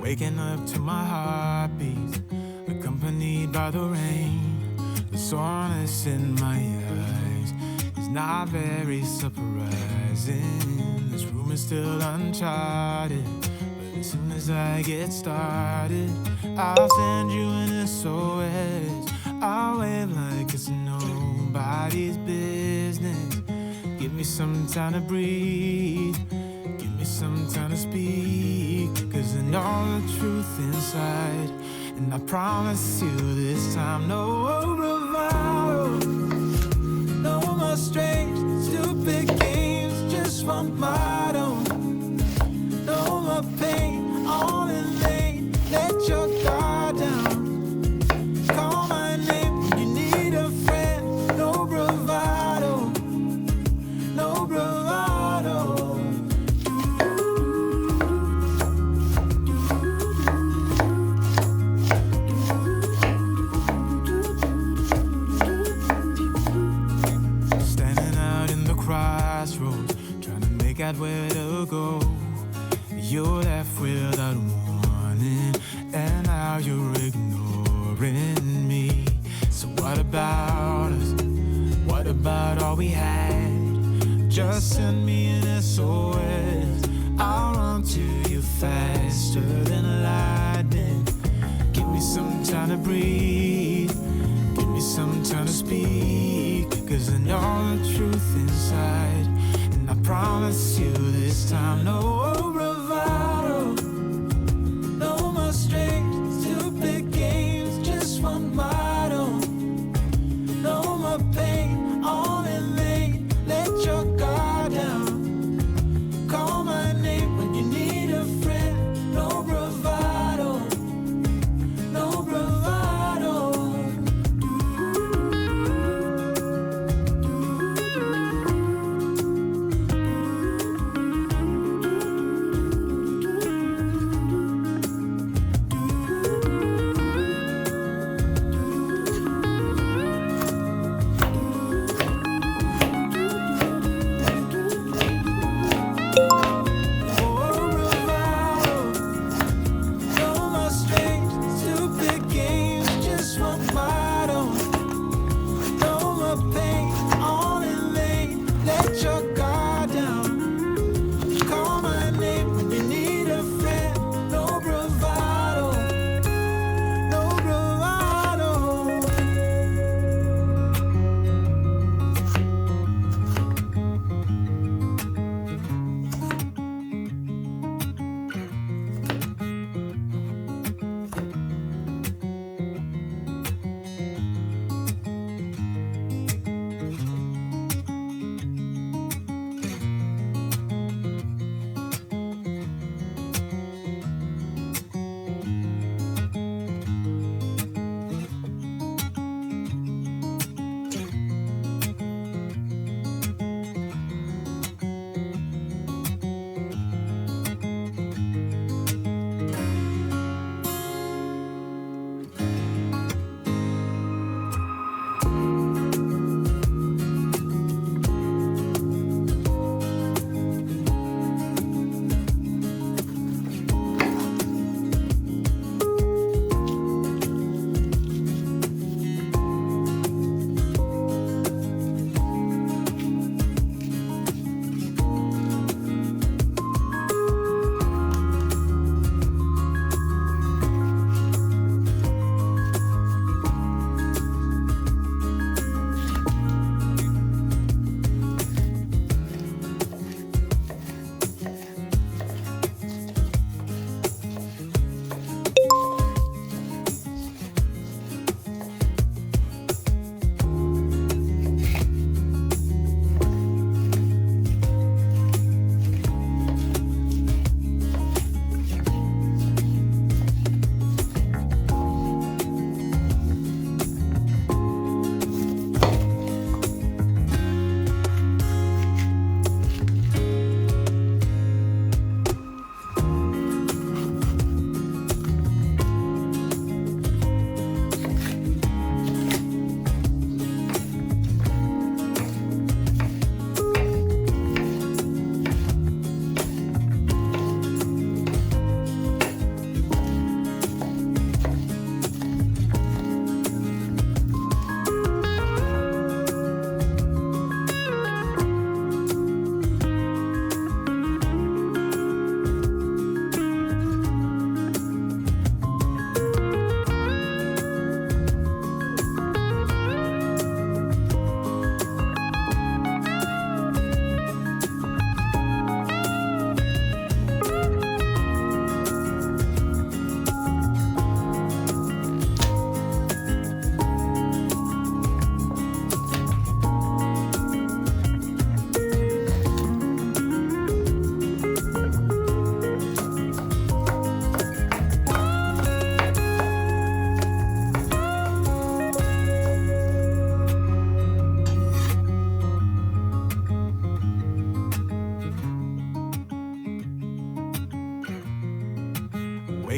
Waking up to my heartbeats, accompanied by the rain. The soreness in my eyes is not very surprising. This room is still uncharted, but as soon as I get started, I'll send you an SOS. I'll wave like it's nobody's business. Give me some time to breathe, give me some time to speak, 'cause I know the truth inside. And I promise you this time, no bravado, no more strange, stupid games, just one motto. No more pain, all in lane, let your guard down. Call my name when you need a friend, no bravado, no bravado. Crossroads, trying to make out where to go. You're left without warning, and now you're ignoring me. So what about us? What about all we had? Just send me an SOS. I'll run to you faster than lightning. Give me some time to breathe, give me some time to speak, 'cause I know the truth inside. And I promise you this time, no bravado, no more strange, stupid games, just one motto. No more pain, all in lane, let your guard down. Call my name when you need a friend, no bravado, no bravado.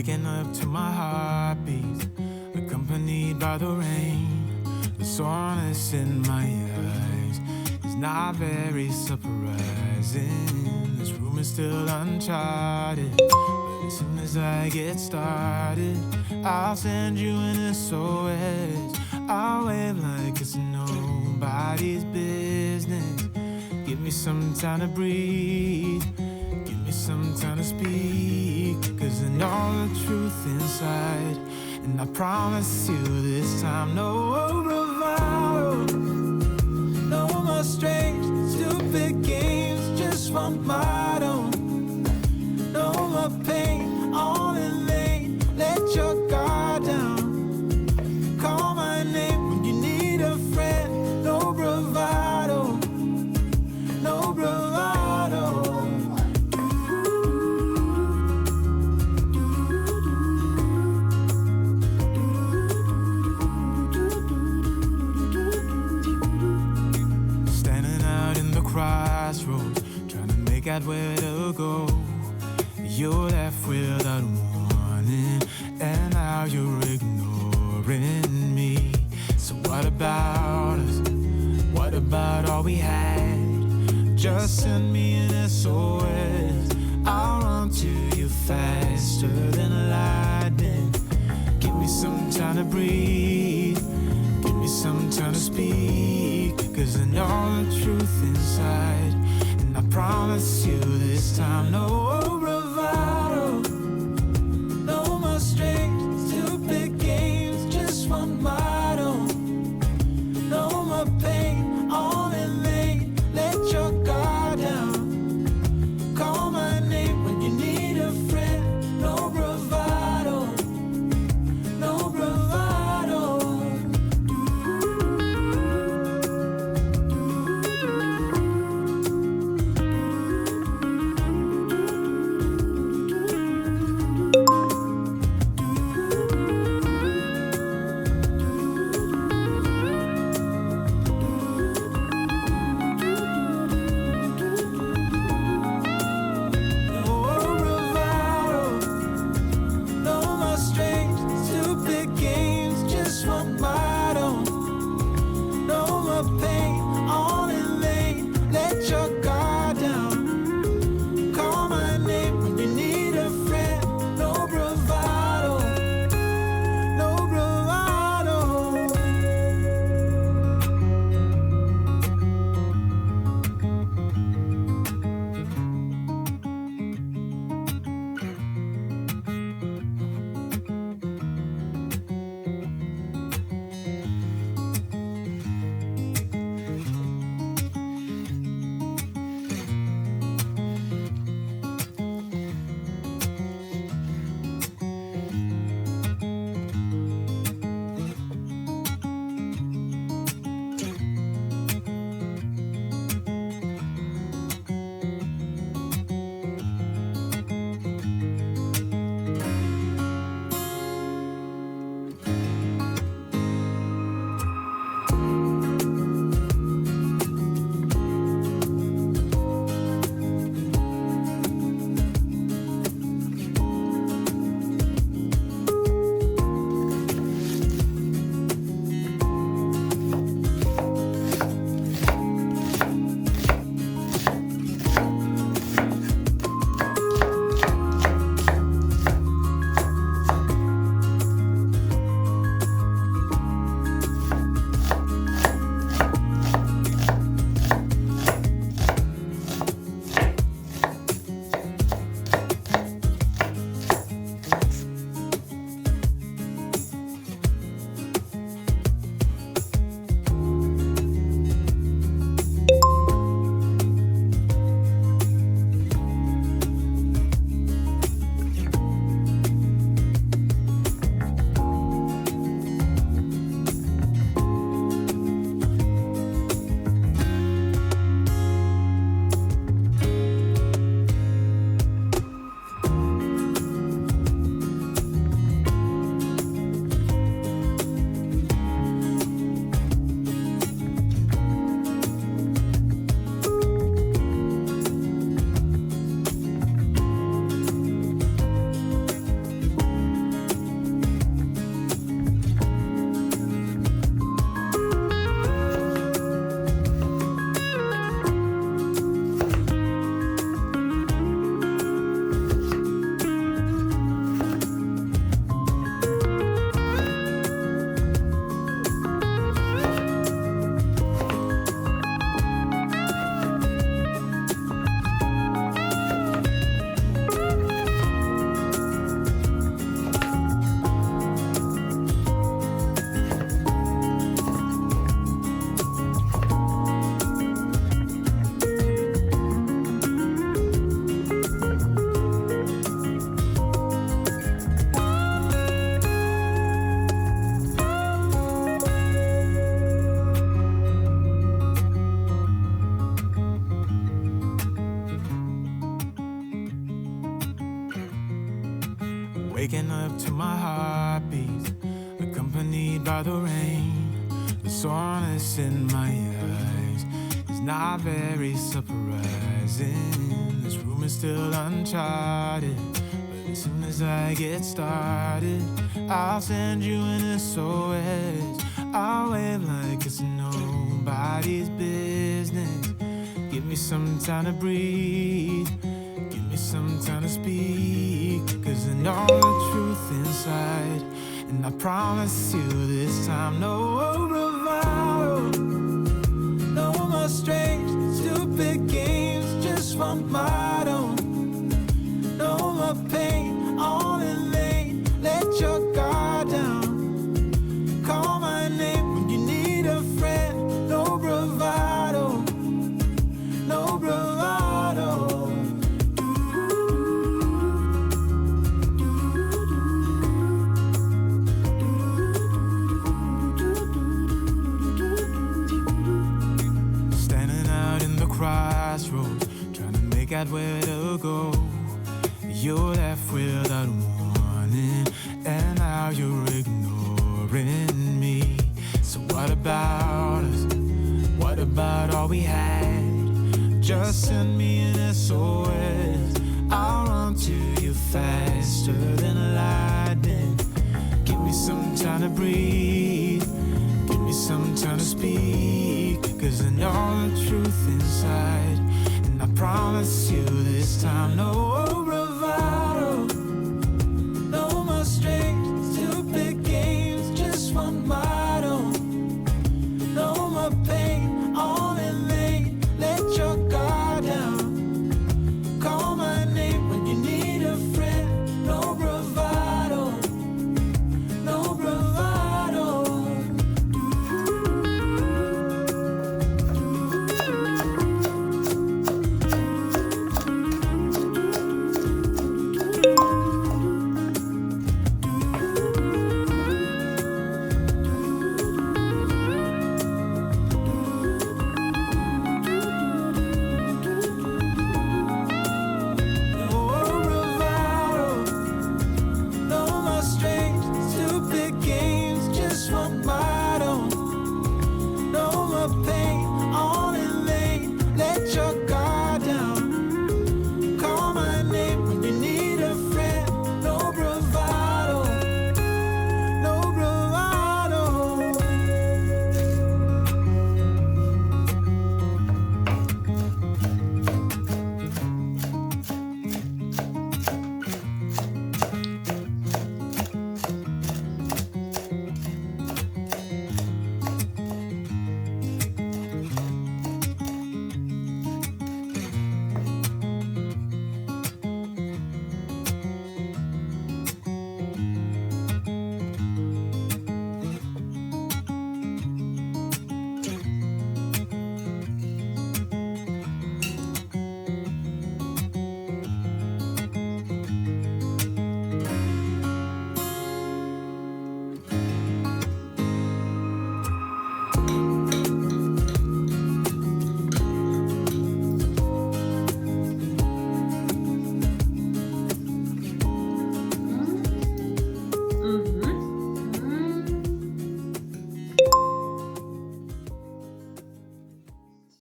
waking up to my heartbeat, accompanied by the rain. The soreness in my eyes is not very surprising. This room is still uncharted, but as soon as I get started, I'll send you an SOS. I'll wave like it's nobody's business. Give me some time to breathe, give me some time to speak, 'cause I know the truth inside. And I promise you this time, no bravado, no more strange, stupid games, just one motto. No more pain, all in vain, let your guard down. Call my name when you need a friend, no bravado, no bravado. Crossroads, trying to make out where to go. You're left without warning, and now you're ignoring me. So what about us? What about all we had? Just send me an SOS. I'll run to you faster than lightning. Give me some time to breathe, give me some time to speak, 'cause I know the truth inside. And I promise you this time, no bravado, no more strange, stupid games, just one motto. No more pain, all in vain, let your guard down. Call my name when you need a friend, no bravado, no bravado. waking up to my heartbeat, accompanied by the rain. The soreness in my eyes is not very surprising. This room is still uncharted, but as soon as I get started, I'll send you an SOS. I'll wave like it's nobody's business. Give me some time to breathe, give me some time to speak, 'cause I know the truth inside, and I promise you this time no bravado, no more strange, stupid games, just one motto. No more pain, all in vain, let your guard down. Call my name when you need a friend, no bravado, no bravado. Standing out in the crossroads, trying to make out where to go. You're left without warning, and now you're ignoring me. So what about us? What about all we had? Just send me an SOS. I'll run to you faster than lightning. Give me some time to breathe, give me some time to speak, 'cause I know the truth inside, and I promise you this time no